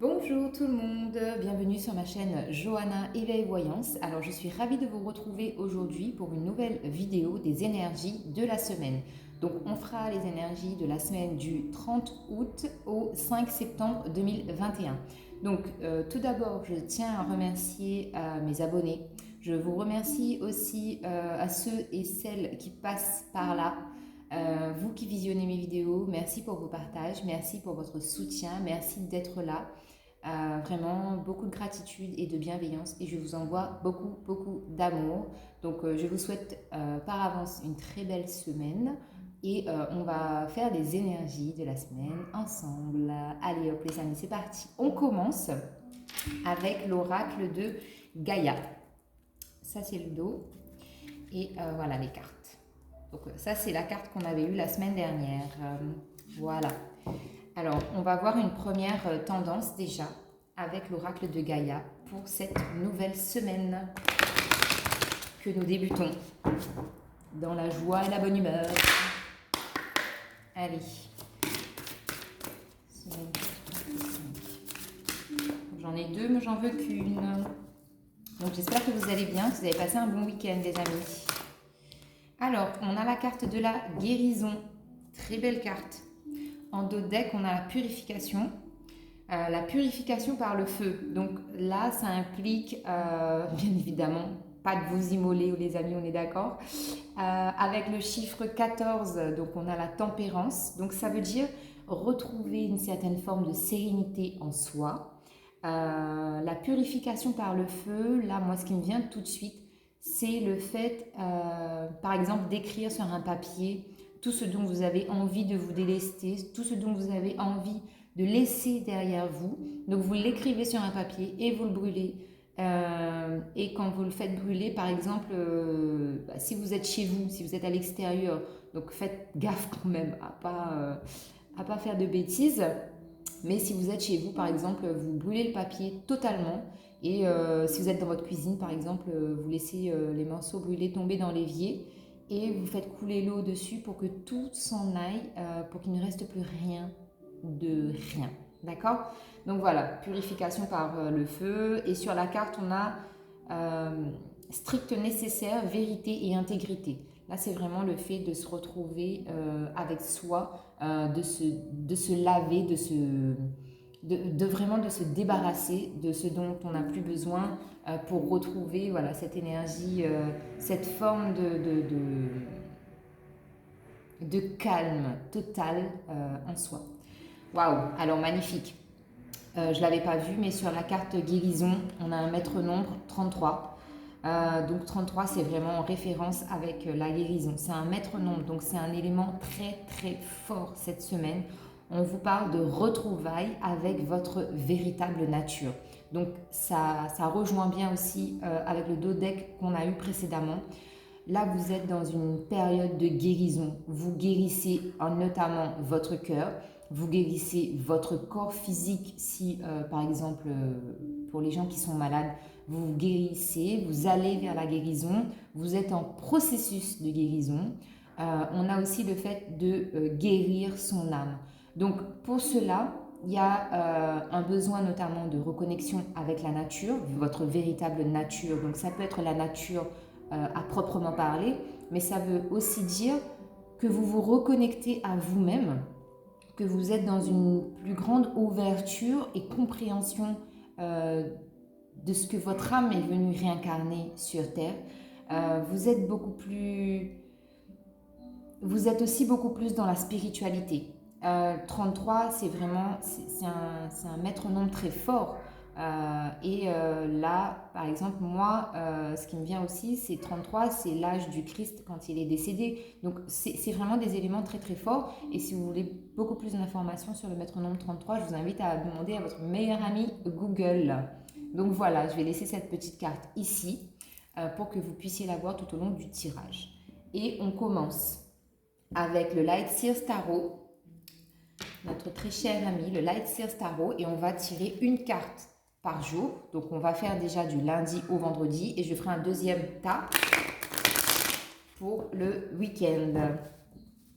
Bonjour tout le monde, bienvenue sur ma chaîne Johanna Éveil Voyance. Alors je suis ravie de vous retrouver aujourd'hui pour une nouvelle vidéo des énergies de la semaine. Donc on fera les énergies de la semaine du 30 août au 5 septembre 2021. Donc tout d'abord je tiens à remercier mes abonnés. Je vous remercie aussi à ceux et celles qui passent par là. Vous qui visionnez mes vidéos, merci pour vos partages, merci pour votre soutien, merci d'être là. Vraiment beaucoup de gratitude et de bienveillance et je vous envoie beaucoup d'amour. Donc je vous souhaite par avance une très belle semaine et on va faire les énergies de la semaine ensemble. Allez hop les amis, c'est parti. On commence avec l'oracle de Gaïa. Ça c'est le dos et voilà les cartes. Donc ça c'est la carte qu'on avait eue la semaine dernière. Voilà. Alors, on va voir une première tendance déjà avec l'oracle de Gaïa pour cette nouvelle semaine que nous débutons dans la joie et la bonne humeur. Allez. J'en ai deux, mais j'en veux qu'une. Donc, j'espère que vous allez bien, que vous avez passé un bon week-end, les amis. Alors, on a la carte de la guérison. Très belle carte. En dos de deck, on a la purification. La purification par le feu. Donc là, ça implique, bien évidemment, pas de vous immoler, les amis, on est d'accord. Avec le chiffre 14, donc on a la tempérance. Donc ça veut dire retrouver une certaine forme de sérénité en soi. La purification par le feu, là, moi, ce qui me vient tout de suite, c'est le fait, par exemple, d'écrire sur un papier tout ce dont vous avez envie de vous délester, tout ce dont vous avez envie de laisser derrière vous. Donc vous l'écrivez sur un papier et vous le brûlez. Et quand vous le faites brûler, par exemple, si vous êtes chez vous, si vous êtes à l'extérieur, donc faites gaffe quand même à pas faire de bêtises. Mais si vous êtes chez vous, par exemple, vous brûlez le papier totalement. Et si vous êtes dans votre cuisine, par exemple, vous laissez les morceaux brûlés tomber dans l'évier et vous faites couler l'eau dessus pour que tout s'en aille, pour qu'il ne reste plus rien de rien. D'accord? Donc voilà, purification par le feu. Et sur la carte, on a strict nécessaire, vérité et intégrité. Là, c'est vraiment le fait de se retrouver avec soi, de se laver, vraiment de se débarrasser de ce dont on n'a plus besoin pour retrouver voilà, cette énergie, cette forme de calme total en soi. Waouh, alors magnifique. Je ne l'avais pas vu, mais sur la carte guérison, on a un maître nombre 33. Donc 33, c'est vraiment en référence avec la guérison. C'est un maître nombre, donc c'est un élément très fort cette semaine. On vous parle de retrouvailles avec votre véritable nature. Donc ça rejoint bien aussi avec le dos deck qu'on a eu précédemment. Là, vous êtes dans une période de guérison. Vous guérissez notamment votre cœur, vous guérissez votre corps physique si, par exemple, pour les gens qui sont malades, vous guérissez, vous allez vers la guérison, vous êtes en processus de guérison. On a aussi le fait de guérir son âme. Donc, pour cela, il y a un besoin notamment de reconnexion avec la nature, votre véritable nature. Donc, ça peut être la nature à proprement parler, mais ça veut aussi dire que vous vous reconnectez à vous-même, que vous êtes dans une plus grande ouverture et compréhension de ce que votre âme est venue réincarner sur Terre. Vous êtes aussi beaucoup plus dans la spiritualité. 33, c'est vraiment, c'est un maître nombre très fort. Là, par exemple, moi, ce qui me vient aussi, c'est 33, c'est l'âge du Christ quand il est décédé. Donc, c'est vraiment des éléments très forts. Et si vous voulez beaucoup plus d'informations sur le maître nombre 33, je vous invite à demander à votre meilleur ami Google. Donc voilà, je vais laisser cette petite carte ici pour que vous puissiez la voir tout au long du tirage. Et on commence avec le Light Seers Tarot, notre très cher ami, le Light Seers Tarot, et on va tirer une carte par jour. Donc on va faire déjà du lundi au vendredi et je ferai un deuxième tas pour le week-end.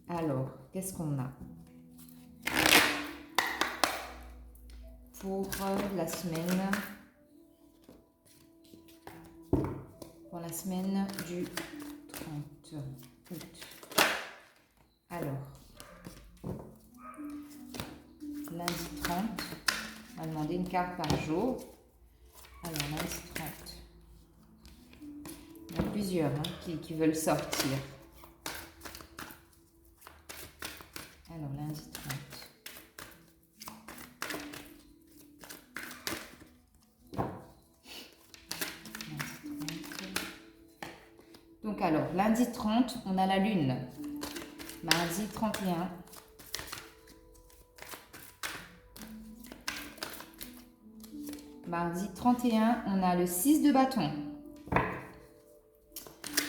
Alors, qu'est-ce qu'on a? pour la semaine. Pour la semaine du 30 août. Alors, lundi 30, on va demander une carte par jour. Alors, lundi 30. Il y en a plusieurs qui veulent sortir. Alors, lundi 30. Donc alors, lundi 30, on a la lune. Mardi 31. Mardi 31, on a le 6 de bâton.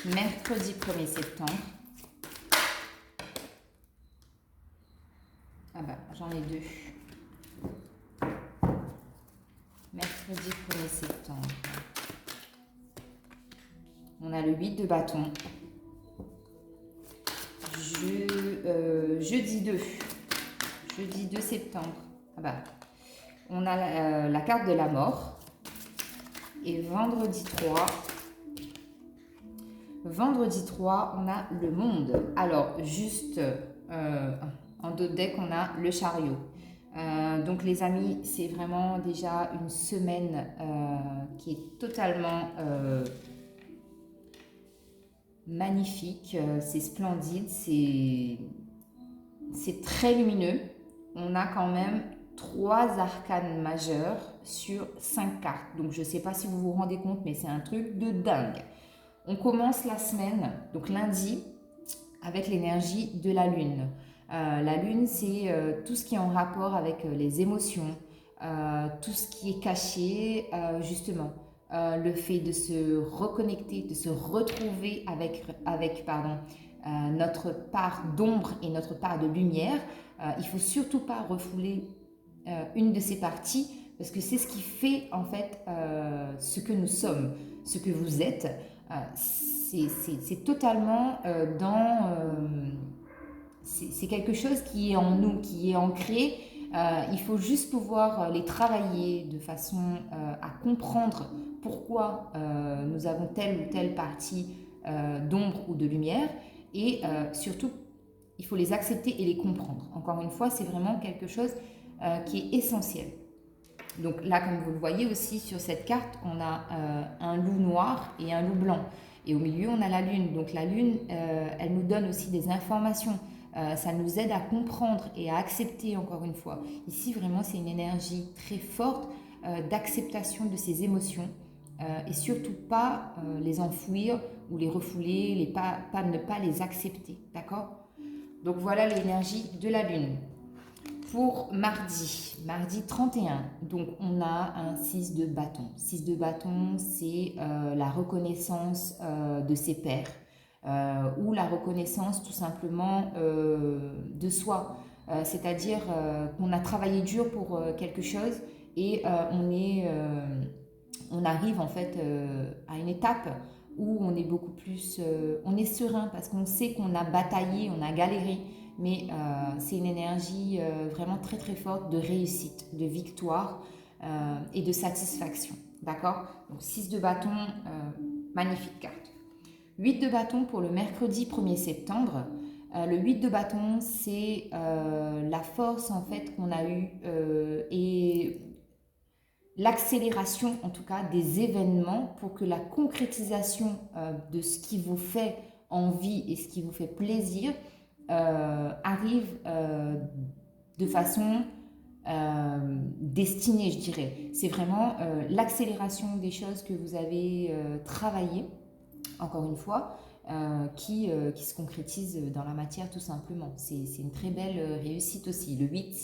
Mercredi 1er septembre. Ah bah, j'en ai deux. Mercredi 1er septembre. On a le 8 de bâton. Jeudi 2. Jeudi 2 septembre. Ah bah, on a la carte de la mort. Et vendredi 3. Vendredi 3, on a le monde. Alors, juste en dos de deck, on a le chariot. Donc les amis, c'est vraiment déjà une semaine qui est totalement magnifique, c'est splendide, c'est très lumineux. On a quand même 3 arcanes majeures sur 5 cartes. Donc je ne sais pas si vous vous rendez compte, mais c'est un truc de dingue. On commence la semaine, donc lundi, avec l'énergie de la lune. La lune, c'est tout ce qui est en rapport avec les émotions, tout ce qui est caché, justement. Le fait de se reconnecter, de se retrouver avec notre part d'ombre et notre part de lumière. Il ne faut surtout pas refouler une de ces parties parce que c'est ce qui fait en fait ce que nous sommes, ce que vous êtes. C'est totalement c'est quelque chose qui est en nous, qui est ancré. Il faut juste pouvoir les travailler de façon à comprendre pourquoi nous avons telle ou telle partie d'ombre ou de lumière et surtout il faut les accepter et les comprendre. Encore une fois, c'est vraiment quelque chose qui est essentiel. Donc là, comme vous le voyez aussi sur cette carte, on a un loup noir et un loup blanc. Et au milieu, on a la lune. Donc la lune, elle nous donne aussi des informations. Ça nous aide à comprendre et à accepter, encore une fois. Ici, vraiment, c'est une énergie très forte d'acceptation de ces émotions et surtout pas les enfouir ou les refouler, ne pas les accepter. D'accord ? Donc voilà l'énergie de la lune. Pour mardi 31, donc on a un 6 de bâton. 6 de bâton, c'est la reconnaissance de ses pairs ou la reconnaissance tout simplement de soi. C'est-à-dire qu'on a travaillé dur pour quelque chose et on arrive en fait à une étape où on est beaucoup plus, on est serein parce qu'on sait qu'on a bataillé, on a galéré. Mais c'est une énergie vraiment très très forte de réussite, de victoire et de satisfaction. D'accord ? Donc 6 de bâton, magnifique carte. 8 de bâton pour le mercredi 1er septembre. Le 8 de bâton, c'est la force en fait qu'on a eue et l'accélération en tout cas des événements pour que la concrétisation de ce qui vous fait envie et ce qui vous fait plaisir arrive de façon destinée, je dirais. C'est vraiment l'accélération des choses que vous avez travaillées, encore une fois, qui se concrétise dans la matière tout simplement. C'est une très belle réussite aussi. Le 8,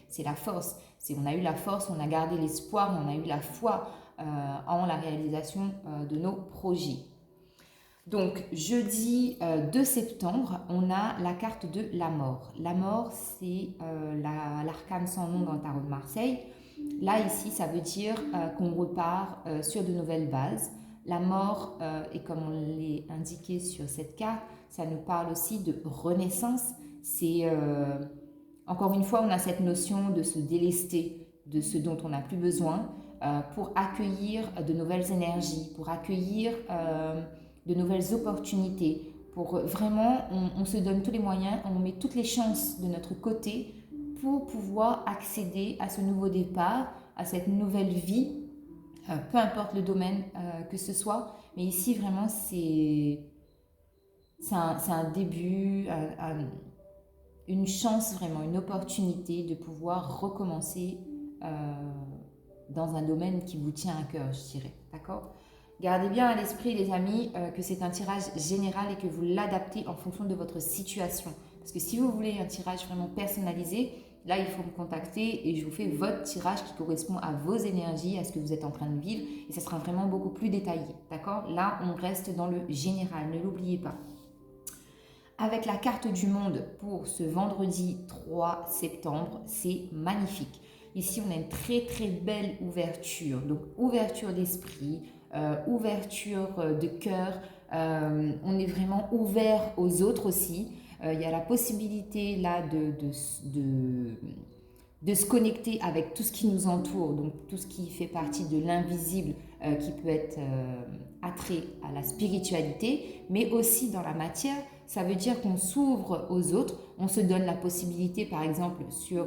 c'est la force. On a eu la force, on a gardé l'espoir, on a eu la foi en la réalisation de nos projets. Donc, jeudi 2 septembre, on a la carte de la mort. La mort, c'est l'arcane sans nom dans le tarot de Marseille. Là, ici, ça veut dire qu'on repart sur de nouvelles bases. La mort, et comme on l'a indiqué sur cette carte, ça nous parle aussi de renaissance. C'est, encore une fois, on a cette notion de se délester, de ce dont on n'a plus besoin, pour accueillir de nouvelles énergies, pour accueillir de nouvelles opportunités, pour vraiment, on se donne tous les moyens, on met toutes les chances de notre côté pour pouvoir accéder à ce nouveau départ, à cette nouvelle vie, peu importe le domaine que ce soit. Mais ici, vraiment, c'est un début, une chance, vraiment, une opportunité de pouvoir recommencer dans un domaine qui vous tient à cœur, je dirais. D'accord? Gardez bien à l'esprit, les amis, que c'est un tirage général et que vous l'adaptez en fonction de votre situation. Parce que si vous voulez un tirage vraiment personnalisé, là, il faut me contacter et je vous fais votre tirage qui correspond à vos énergies, à ce que vous êtes en train de vivre. Et ça sera vraiment beaucoup plus détaillé. D'accord? Là, on reste dans le général, ne l'oubliez pas. Avec la carte du monde pour ce vendredi 3 septembre, c'est magnifique. Ici, on a une très très belle ouverture. Donc, ouverture d'esprit, ouverture de cœur. On est vraiment ouvert aux autres aussi. Il y a la possibilité là de se connecter avec tout ce qui nous entoure, donc tout ce qui fait partie de l'invisible, qui peut être attrait à la spiritualité, mais aussi dans la matière. Ça veut dire qu'on s'ouvre aux autres, on se donne la possibilité, par exemple, sur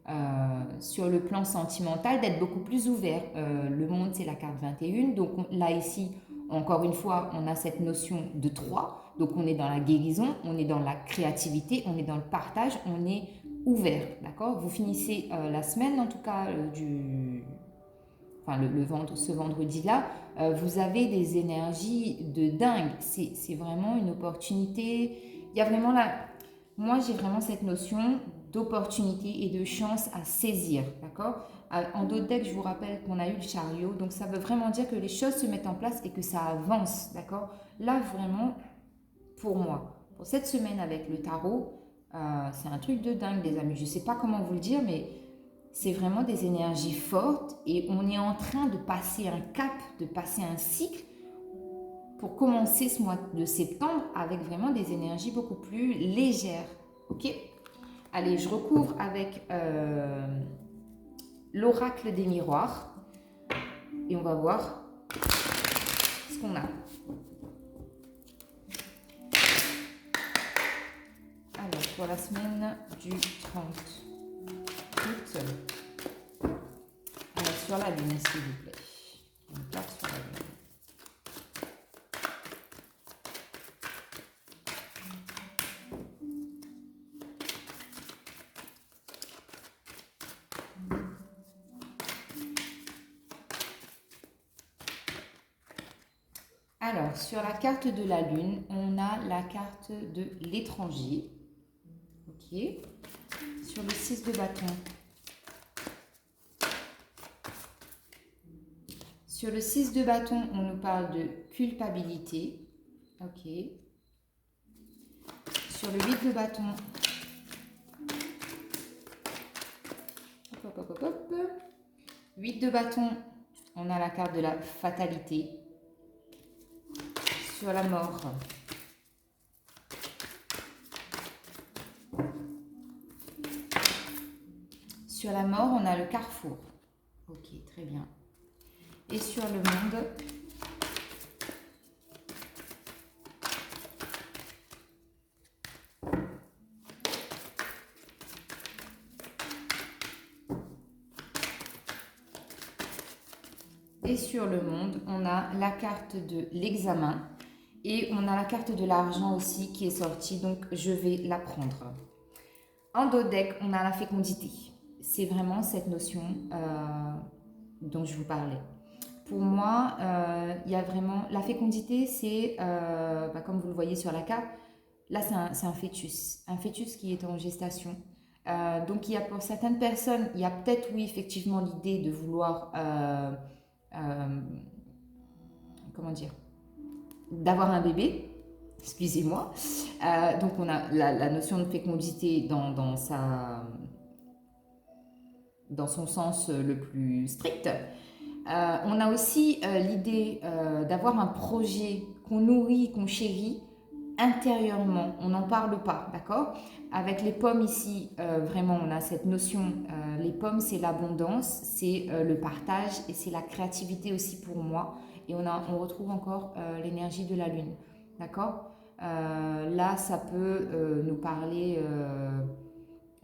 le plan sentimental, d'être beaucoup plus ouvert. Le monde, c'est la carte 21, donc là, ici, encore une fois, on a cette notion de 3, donc on est dans la guérison, on est dans la créativité, on est dans le partage, on est ouvert, d'accord? Vous finissez la semaine, en tout cas, ce vendredi-là, vous avez des énergies de dingue. C'est vraiment une opportunité. Il y a vraiment moi, j'ai vraiment cette notion d'opportunité et de chance à saisir, d'accord? En d'autres decks, je vous rappelle qu'on a eu le chariot, donc ça veut vraiment dire que les choses se mettent en place et que ça avance, d'accord? Là, vraiment, pour moi, pour cette semaine avec le tarot, c'est un truc de dingue, les amis. Je ne sais pas comment vous le dire, mais c'est vraiment des énergies fortes et on est en train de passer un cap, de passer un cycle pour commencer ce mois de septembre avec vraiment des énergies beaucoup plus légères. Ok? Allez, je recouvre avec l'oracle des miroirs et on va voir ce qu'on a. Alors, pour la semaine du 30 août, alors sur la lune, s'il vous plaît. On tape sur la lune. Alors, sur la carte de la lune, on a la carte de l'étranger. Ok. Sur le 6 de bâton. Sur le 6 de bâton, on nous parle de culpabilité. Ok. Sur le 8 de bâton. Hop, hop, hop, hop. 8 de bâton, on a la carte de la fatalité. Sur la mort. Sur la mort, on a le carrefour. Ok, très bien. Et sur le monde, on a la carte de l'examen et on a la carte de l'argent aussi qui est sortie, donc je vais la prendre. En dos deck, on a la fécondité. C'est vraiment cette notion dont je vous parlais. Pour moi, il y a vraiment... La fécondité, c'est, comme vous le voyez sur la carte, là, c'est un fœtus. Un fœtus qui est en gestation. Donc, il y a pour certaines personnes, il y a peut-être, oui, effectivement, l'idée de vouloir... comment dire, d'avoir un bébé, excusez-moi. Donc on a la notion de fécondité dans son sens le plus strict. On a aussi l'idée d'avoir un projet qu'on nourrit, qu'on chérit, intérieurement, on n'en parle pas, d'accord? Avec les pommes ici, vraiment, on a cette notion, les pommes, c'est l'abondance, c'est le partage et c'est la créativité aussi pour moi. Et on retrouve encore l'énergie de la lune, d'accord? Là, ça peut nous parler,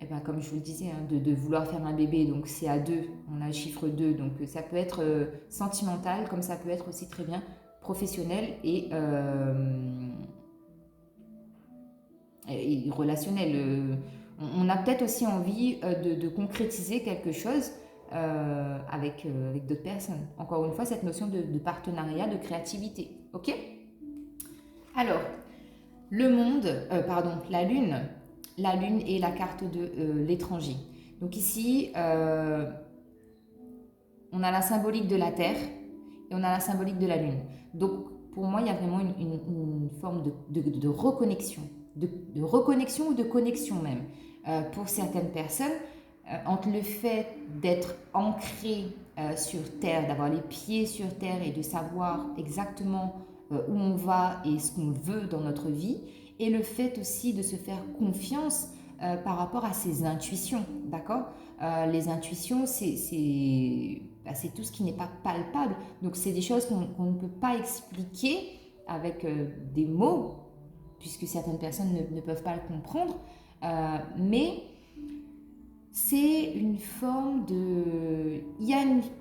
eh ben, comme je vous le disais, hein, de vouloir faire un bébé, donc c'est à 2, on a le chiffre 2, donc ça peut être sentimental, comme ça peut être aussi très bien professionnel et relationnel. On a peut-être aussi envie de concrétiser quelque chose avec d'autres personnes. Encore une fois, cette notion de partenariat, de créativité. Ok? Alors, le monde, pardon, la lune. La lune est la carte de l'étranger. Donc ici, on a la symbolique de la Terre et on a la symbolique de la lune. Donc pour moi, il y a vraiment une forme de reconnexion, de reconnexion ou de connexion même. Pour certaines personnes, entre le fait d'être ancré sur Terre, d'avoir les pieds sur Terre et de savoir exactement où on va et ce qu'on veut dans notre vie, et le fait aussi de se faire confiance par rapport à ses intuitions, d'accord? Les intuitions, c'est tout ce qui n'est pas palpable. Donc, c'est des choses qu'on ne peut pas expliquer avec des mots, puisque certaines personnes ne peuvent pas le comprendre. Mais c'est une forme de...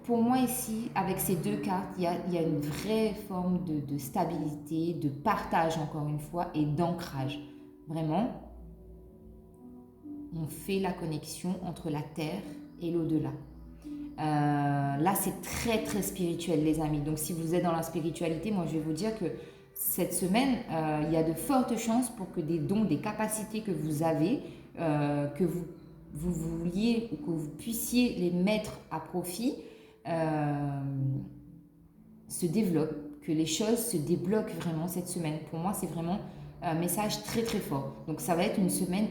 pour moi ici, avec ces deux cartes, il y a une vraie forme de stabilité, de partage encore une fois, et d'ancrage. Vraiment, on fait la connexion entre la Terre et l'au-delà. Là, c'est très très spirituel, les amis. Donc, si vous êtes dans la spiritualité, moi, je vais vous dire que cette semaine, il y a de fortes chances pour que des dons, des capacités que vous avez, que vous vouliez ou que vous puissiez les mettre à profit, se développent, que les choses se débloquent vraiment cette semaine. Pour moi, c'est vraiment un message très très fort. Donc, ça va être une semaine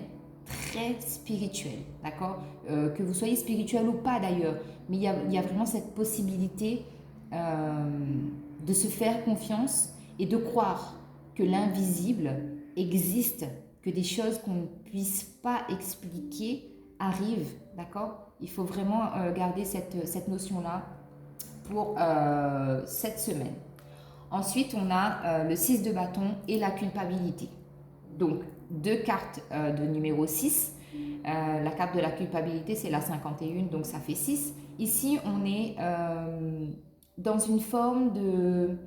très spirituelle, d'accord? Que vous soyez spirituel ou pas d'ailleurs, mais il y a vraiment cette possibilité de se faire confiance et de croire que l'invisible existe, que des choses qu'on ne puisse pas expliquer arrivent, d'accord? Il faut vraiment garder cette notion-là pour cette semaine. Ensuite, on a le 6 de bâton et la culpabilité. Donc, deux cartes de numéro 6. La carte de la culpabilité, c'est la 51, donc ça fait 6. Ici, on est dans une forme de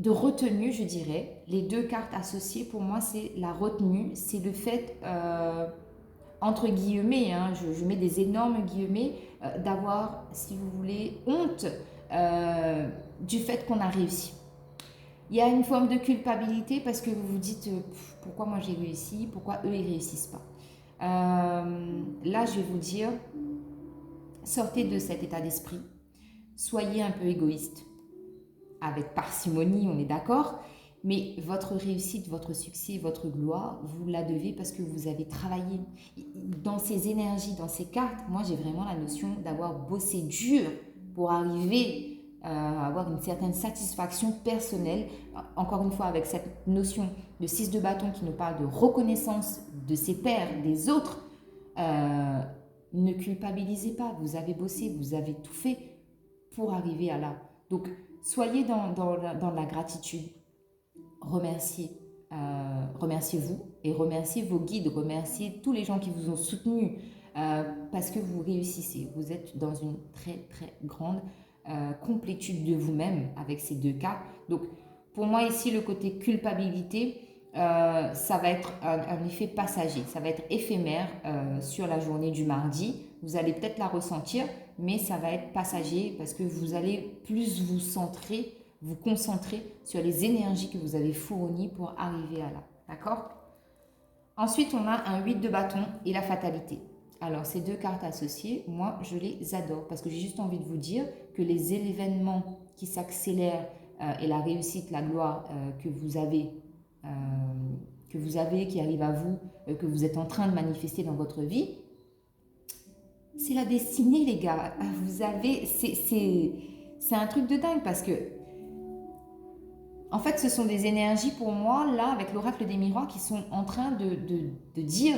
retenue, je dirais. Les deux cartes associées, pour moi, c'est la retenue. C'est le fait, entre guillemets, hein, je mets des énormes guillemets, d'avoir, si vous voulez, honte du fait qu'on a réussi. Il y a une forme de culpabilité parce que vous vous dites pourquoi moi j'ai réussi, pourquoi eux ils réussissent pas. Là, je vais vous dire, sortez de cet état d'esprit, soyez un peu égoïste, avec parcimonie, on est d'accord, mais votre réussite, votre succès, votre gloire, vous la devez parce que vous avez travaillé. Dans ces énergies, dans ces cartes, moi j'ai vraiment la notion d'avoir bossé dur pour arriver avoir une certaine satisfaction personnelle, encore une fois avec cette notion de 6 de bâton qui nous parle de reconnaissance de ses pairs, des autres. Ne culpabilisez pas, vous avez bossé, vous avez tout fait pour arriver à là. Donc soyez dans la gratitude, remerciez-vous et remerciez vos guides, remerciez tous les gens qui vous ont soutenus parce que vous réussissez, vous êtes dans une très très grande complétude de vous-même avec ces deux cas. Donc, pour moi ici, le côté culpabilité, ça va être un effet passager, ça va être éphémère sur la journée du mardi. Vous allez peut-être la ressentir, mais ça va être passager parce que vous allez plus vous concentrer sur les énergies que vous avez fournies pour arriver à là. D'accord? Ensuite, on a un 8 de bâton et la fatalité. Alors, ces deux cartes associées, moi, je les adore parce que j'ai juste envie de vous dire que les événements qui s'accélèrent et la réussite, la gloire que vous avez, qui arrive à vous, que vous êtes en train de manifester dans votre vie, c'est la destinée, les gars. Vous avez, c'est un truc de dingue parce que En fait, ce sont des énergies pour moi, là, avec l'oracle des miroirs, qui sont en train de dire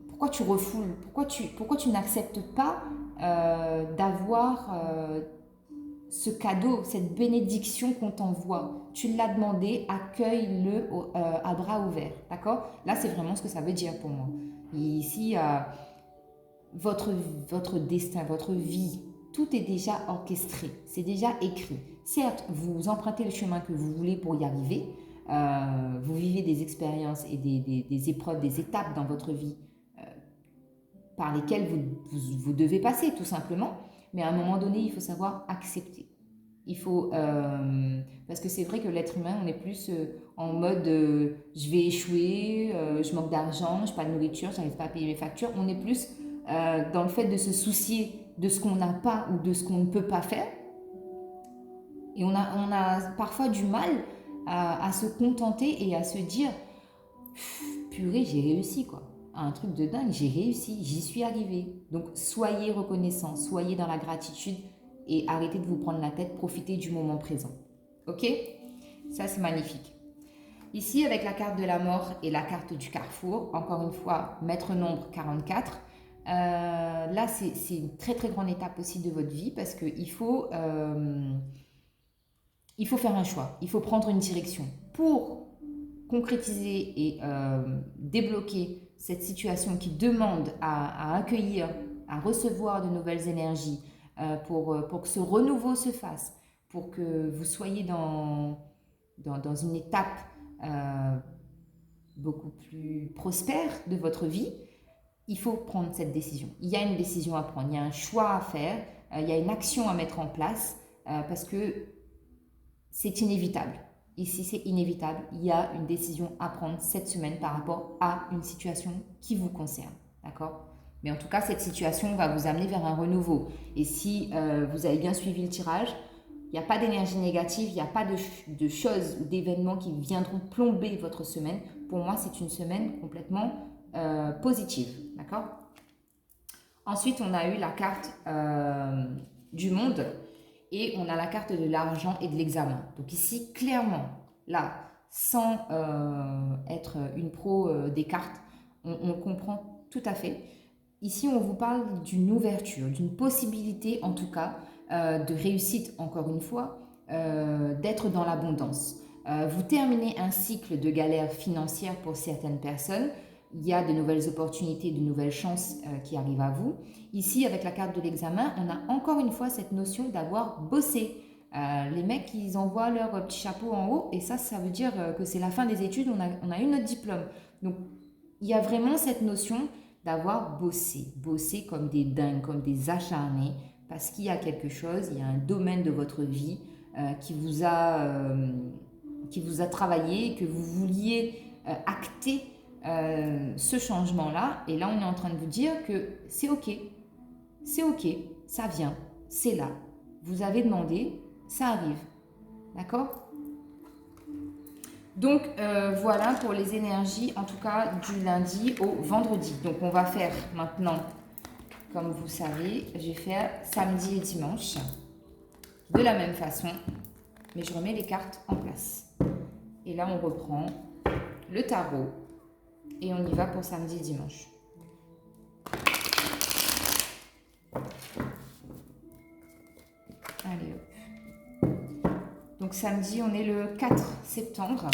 pourquoi tu refoules, pourquoi tu n'acceptes pas d'avoir ce cadeau, cette bénédiction qu'on t'envoie. Tu l'as demandé, accueille-le à bras ouverts. D'accord? Là, c'est vraiment ce que ça veut dire pour moi. Ici, votre destin, votre vie, tout est déjà orchestré, c'est déjà écrit. Certes, vous empruntez le chemin que vous voulez pour y arriver, vous vivez des expériences et des épreuves, des étapes dans votre vie par lesquelles vous devez passer tout simplement, mais à un moment donné, il faut savoir accepter. Il faut, parce que c'est vrai que l'être humain, on est plus en mode je vais échouer, je manque d'argent, je n'ai pas de nourriture, je n'arrive pas à payer mes factures. On est plus dans le fait de se soucier de ce qu'on n'a pas ou de ce qu'on ne peut pas faire. Et on a parfois du mal à se contenter et à se dire purée, j'ai réussi quoi. Un truc de dingue, j'ai réussi, j'y suis arrivée. Donc soyez reconnaissants, soyez dans la gratitude et arrêtez de vous prendre la tête, profitez du moment présent. Ok? Ça c'est magnifique. Ici avec la carte de la mort et la carte du carrefour, encore une fois, maître nombre 44. Là c'est une très très grande étape aussi de votre vie parce qu'il faut faire un choix, il faut prendre une direction. Pour concrétiser et débloquer cette situation qui demande à accueillir, à recevoir de nouvelles énergies, pour que ce renouveau se fasse, pour que vous soyez dans une étape beaucoup plus prospère de votre vie, il faut prendre cette décision. Il y a une décision à prendre, il y a un choix à faire, il y a une action à mettre en place, parce que c'est inévitable. Ici, c'est inévitable. Il y a une décision à prendre cette semaine par rapport à une situation qui vous concerne. D'accord? Mais en tout cas, cette situation va vous amener vers un renouveau. Et si vous avez bien suivi le tirage, il n'y a pas d'énergie négative, il n'y a pas de choses ou d'événements qui viendront plomber votre semaine. Pour moi, c'est une semaine complètement positive. D'accord? Ensuite, on a eu la carte du monde. Et on a la carte de l'argent et de l'examen. Donc ici, clairement, là, sans être une pro des cartes, on comprend tout à fait. Ici, on vous parle d'une ouverture, d'une possibilité en tout cas, de réussite, encore une fois, d'être dans l'abondance. Vous terminez un cycle de galère financière pour certaines personnes. Il y a de nouvelles opportunités, de nouvelles chances qui arrivent à vous. Ici, avec la carte de l'examen, on a encore une fois cette notion d'avoir bossé. Les mecs, ils envoient leur petit chapeau en haut et ça veut dire que c'est la fin des études, on a eu notre diplôme. Donc, il y a vraiment cette notion d'avoir bossé. Bossé comme des dingues, comme des acharnés, parce qu'il y a quelque chose, il y a un domaine de votre vie qui vous a travaillé, que vous vouliez acter ce changement-là. Et là, on est en train de vous dire que c'est OK. C'est OK, ça vient, c'est là. Vous avez demandé, ça arrive. D'accord? Donc, voilà pour les énergies, en tout cas, du lundi au vendredi. Donc, on va faire maintenant, comme vous savez, je vais faire samedi et dimanche. De la même façon, mais je remets les cartes en place. Et là, on reprend le tarot et on y va pour samedi et dimanche. Allez hop. Donc samedi, on est le 4 septembre.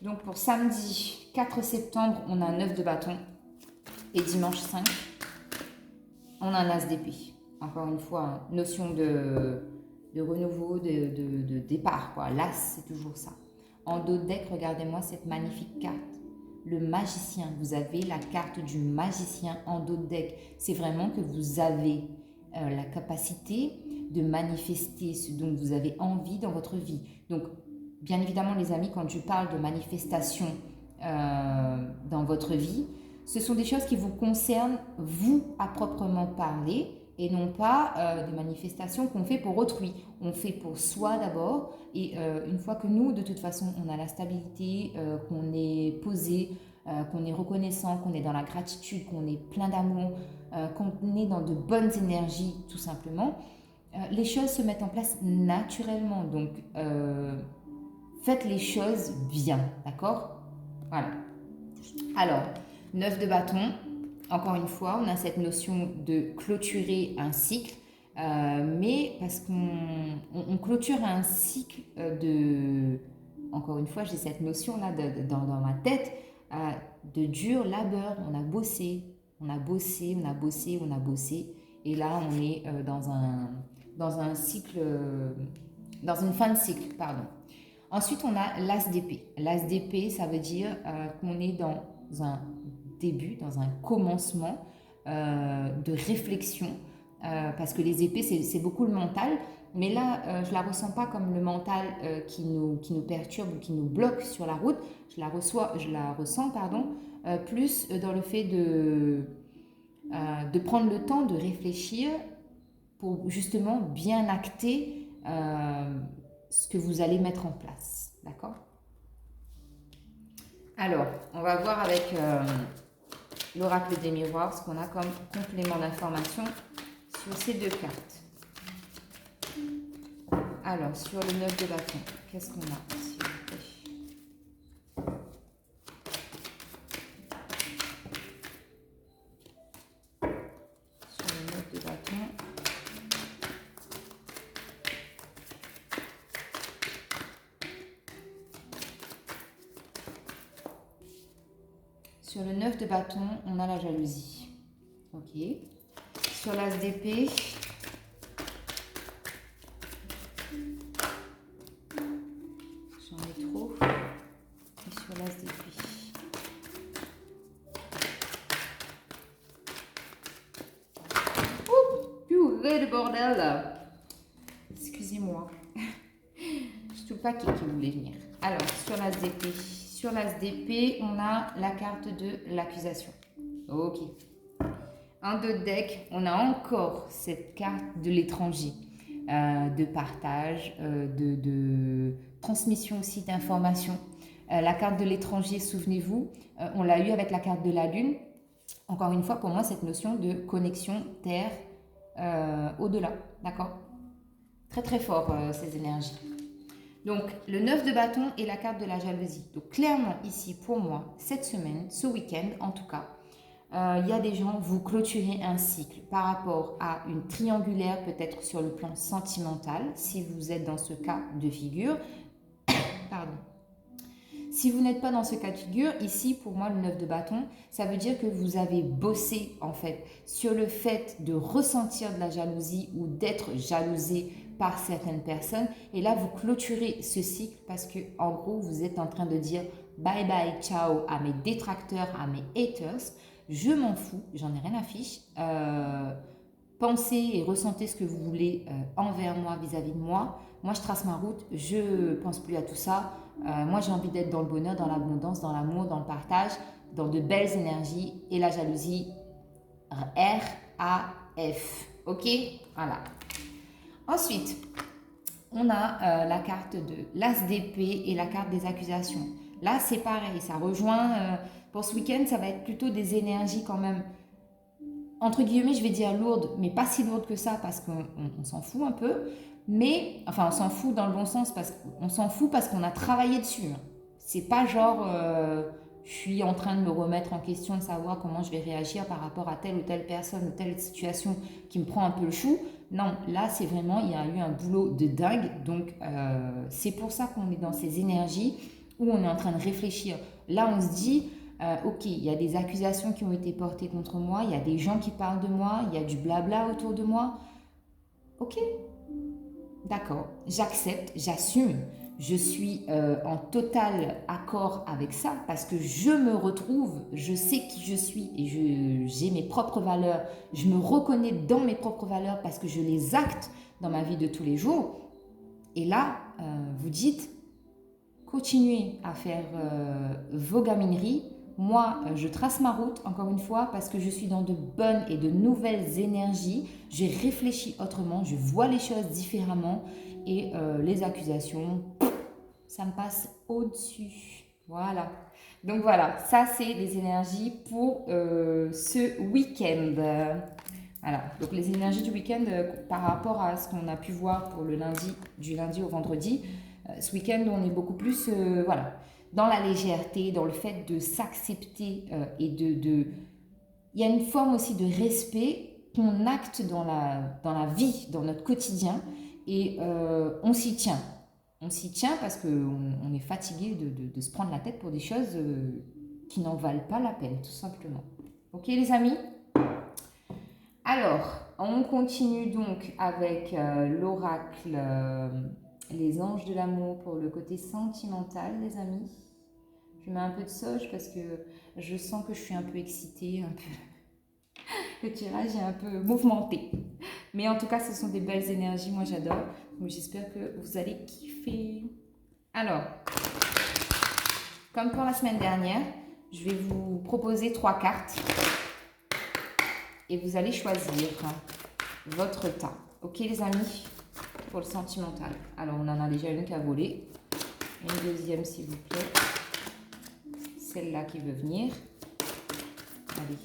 Donc pour samedi 4 septembre, on a un 9 de bâton. Et dimanche 5, on a un as d'épée. Encore une fois, notion de renouveau, de départ, quoi. L'as, c'est toujours ça. En dos de deck, regardez-moi cette magnifique carte. Le magicien, vous avez la carte du magicien en dos de deck. C'est vraiment que vous avez la capacité de manifester ce dont vous avez envie dans votre vie. Donc, bien évidemment, les amis, quand je parle de manifestation dans votre vie, ce sont des choses qui vous concernent, vous, à proprement parler, et non pas des manifestations qu'on fait pour autrui. On fait pour soi d'abord, et une fois que nous, de toute façon, on a la stabilité, qu'on est posé, qu'on est reconnaissant, qu'on est dans la gratitude, qu'on est plein d'amour, qu'on est dans de bonnes énergies tout simplement, les choses se mettent en place naturellement. Donc, faites les choses bien, d'accord? Voilà. Alors, 9 de bâton, encore une fois, on a cette notion de clôturer un cycle, mais parce qu'on clôture un cycle de... Encore une fois, j'ai cette notion-là dans ma tête de dur labeur. On a bossé, on a bossé, on a bossé, on a bossé. Et là, on est dans un cycle, dans une fin de cycle, pardon. Ensuite, on a l'as d'épée. L'as d'épée, ça veut dire qu'on est dans un début, dans un commencement de réflexion, parce que les épées, c'est beaucoup le mental, mais là, je ne la ressens pas comme le mental qui nous perturbe ou qui nous bloque sur la route, je la ressens, plus dans le fait de prendre le temps de réfléchir pour justement bien acter ce que vous allez mettre en place, d'accord? Alors, on va voir avec l'oracle des miroirs ce qu'on a comme complément d'information sur ces deux cartes. Alors, sur le 9 de bâton, qu'est-ce qu'on a ici? Sur le 9 de bâton. Sur le 9 de bâton, on a la jalousie. Ok. Sur l'as d'épée, j'en ai trop. Et sur l'as d'épée. Ouh, purée de bordel là. Excusez-moi. Je ne sais pas qui voulait venir. Alors, sur l'as d'épée. Sur l'as d'épée, on a la carte de l'accusation. Ok. Un deux de deck, on a encore cette carte de l'étranger, de partage, de transmission aussi d'informations. La carte de l'étranger, souvenez-vous, on l'a eu avec la carte de la lune. Encore une fois, pour moi, cette notion de connexion terre au-delà, d'accord? Très très fort ces énergies. Donc, le 9 de bâton et la carte de la jalousie. Donc, clairement, ici, pour moi, cette semaine, ce week-end, en tout cas, il y a des gens, vous clôturez un cycle par rapport à une triangulaire, peut-être sur le plan sentimental, si vous êtes dans ce cas de figure. Pardon. Si vous n'êtes pas dans ce cas de figure, ici, pour moi, le 9 de bâton, ça veut dire que vous avez bossé, en fait, sur le fait de ressentir de la jalousie ou d'être jalousé par certaines personnes. Et là, vous clôturez ce cycle parce que, en gros, vous êtes en train de dire bye bye, ciao à mes détracteurs, à mes haters. Je m'en fous, j'en ai rien à fiche. Pensez et ressentez ce que vous voulez envers moi, vis-à-vis de moi. Moi, je trace ma route, je ne pense plus à tout ça. Moi, j'ai envie d'être dans le bonheur, dans l'abondance, dans l'amour, dans le partage, dans de belles énergies. Et la jalousie, R-A-F. Ok? Voilà. Ensuite, on a la carte de l'as d'épée et la carte des accusations. Là, c'est pareil, ça rejoint... pour ce week-end, ça va être plutôt des énergies quand même, entre guillemets, je vais dire lourdes, mais pas si lourdes que ça parce qu'on s'en fout un peu. Mais, enfin, on s'en fout dans le bon sens parce qu'on s'en fout parce qu'on a travaillé dessus. C'est pas genre, je suis en train de me remettre en question, de savoir comment je vais réagir par rapport à telle ou telle personne ou telle situation qui me prend un peu le chou. Non, là, c'est vraiment, il y a eu un boulot de dingue. Donc, c'est pour ça qu'on est dans ces énergies où on est en train de réfléchir. Là, on se dit... ok, il y a des accusations qui ont été portées contre moi, il y a des gens qui parlent de moi, il y a du blabla autour de moi. Ok, d'accord, j'accepte, j'assume, je suis en total accord avec ça parce que je me retrouve, je sais qui je suis et j'ai mes propres valeurs, je me reconnais dans mes propres valeurs parce que je les acte dans ma vie de tous les jours. Et là, vous dites, continuez à faire vos gamineries. Moi, je trace ma route, encore une fois, parce que je suis dans de bonnes et de nouvelles énergies. J'ai réfléchi autrement, je vois les choses différemment. Et les accusations, ça me passe au-dessus. Voilà. Donc voilà, ça c'est les énergies pour ce week-end. Voilà, donc les énergies du week-end par rapport à ce qu'on a pu voir pour le lundi, du lundi au vendredi. Ce week-end, on est beaucoup plus voilà, dans la légèreté, dans le fait de s'accepter et Il y a une forme aussi de respect qu'on acte dans la vie, dans notre quotidien et on s'y tient. On s'y tient parce qu'on est fatigué de se prendre la tête pour des choses qui n'en valent pas la peine, tout simplement. Ok les amis? Alors, on continue donc avec l'oracle, les anges de l'amour pour le côté sentimental, les amis. Je mets un peu de sauge parce que je sens que je suis un peu excitée, un peu. Le tirage est un peu mouvementé. Mais en tout cas, ce sont des belles énergies, moi j'adore. Donc j'espère que vous allez kiffer. Alors, comme pour la semaine dernière, je vais vous proposer 3 cartes. Et vous allez choisir votre tas. Ok les amis? Pour le sentimental. Alors on en a déjà une qui a volé. Une deuxième s'il vous plaît. Celle-là qui veut venir. Allez.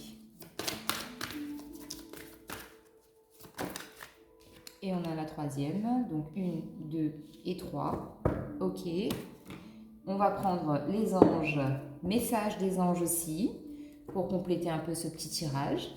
Et on a la troisième. Donc 1, 2 et 3. Ok. On va prendre les anges. Message des anges aussi. Pour compléter un peu ce petit tirage.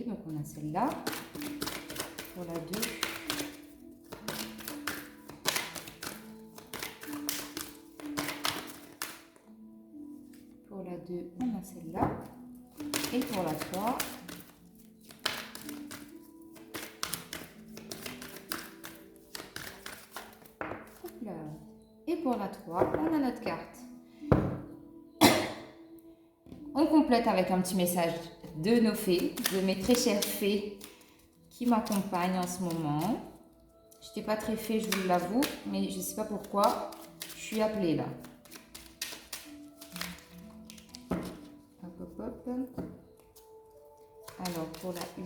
Donc on a celle-là pour la 2. Pour la 2, on a celle-là. Et pour la 3, là. Et pour la 3, on a notre carte. On complète avec un petit message de nos fées, de mes très chères fées qui m'accompagnent en ce moment. Je n'étais pas très fée, je vous l'avoue, mais je ne sais pas pourquoi, je suis appelée là. Hop, hop, hop. Alors, pour la 1,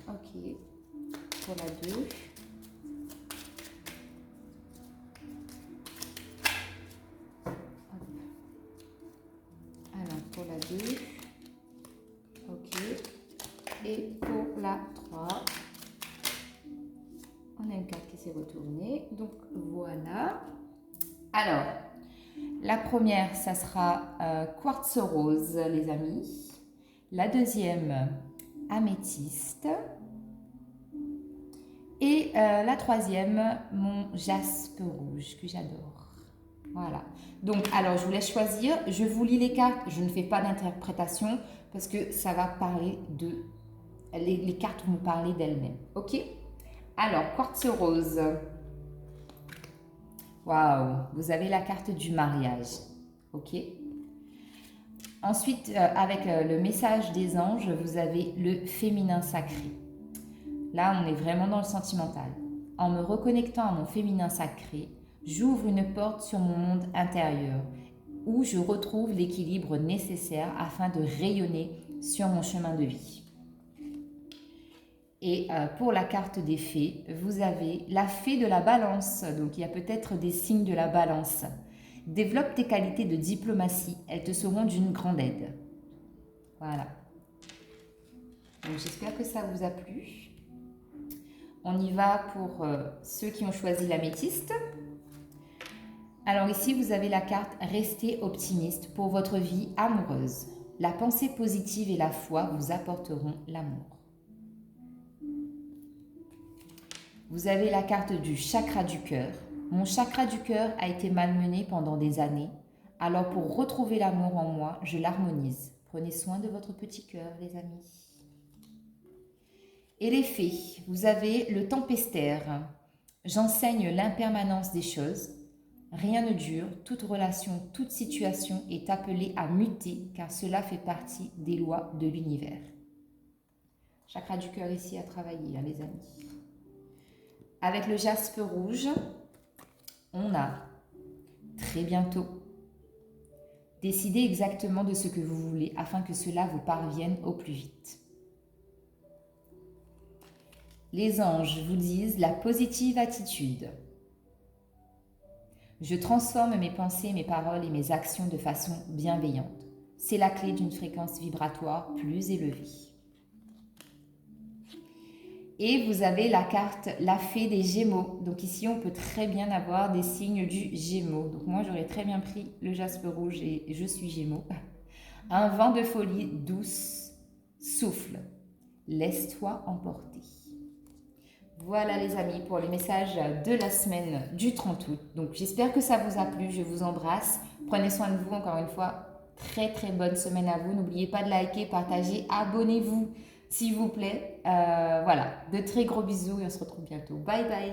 ok. Pour la 2, alors, pour la 2, ok. Et pour la 3, on a une carte qui s'est retournée. Donc, voilà. Alors, la première, ça sera quartz rose, les amis. La deuxième, améthyste. Et la troisième, mon jaspe rouge, que j'adore. Voilà. Donc, alors, je vous laisse choisir. Je vous lis les cartes. Je ne fais pas d'interprétation parce que ça va parler de... Les cartes vont me parler d'elles-mêmes. Ok? Alors, quartz rose. Waouh! Vous avez la carte du mariage. Ok? Ensuite, avec le message des anges, vous avez le féminin sacré. Là, on est vraiment dans le sentimental. En me reconnectant à mon féminin sacré, j'ouvre une porte sur mon monde intérieur où je retrouve l'équilibre nécessaire afin de rayonner sur mon chemin de vie. Et pour la carte des fées, vous avez la fée de la balance. Donc, il y a peut-être des signes de la balance. Développe tes qualités de diplomatie. Elles te seront d'une grande aide. Voilà. Donc, j'espère que ça vous a plu. On y va pour ceux qui ont choisi l'améthyste. Alors ici, vous avez la carte « Restez optimiste pour votre vie amoureuse. La pensée positive et la foi vous apporteront l'amour. » Vous avez la carte du chakra du cœur. « Mon chakra du cœur a été malmené pendant des années. Alors pour retrouver l'amour en moi, je l'harmonise. Prenez soin de votre petit cœur, les amis. » Et les fées, vous avez le tempestaire. « J'enseigne l'impermanence des choses. Rien ne dure, toute relation, toute situation est appelée à muter car cela fait partie des lois de l'univers. » Chakra du cœur ici à travailler, hein, les amis. Avec le jaspe rouge, on a très bientôt décidé exactement de ce que vous voulez afin que cela vous parvienne au plus vite. Les anges vous disent la positive attitude. Je transforme mes pensées, mes paroles et mes actions de façon bienveillante. C'est la clé d'une fréquence vibratoire plus élevée. Et vous avez la carte la fée des Gémeaux. Donc ici, on peut très bien avoir des signes du Gémeaux. Donc moi, j'aurais très bien pris le jaspe rouge et je suis Gémeaux. Un vent de folie douce souffle. Laisse-toi emporter. Voilà les amis pour les messages de la semaine du 30 août. Donc j'espère que ça vous a plu, je vous embrasse. Prenez soin de vous encore une fois. Très très bonne semaine à vous. N'oubliez pas de liker, partager, abonnez-vous s'il vous plaît. Voilà, de très gros bisous et on se retrouve bientôt. Bye bye.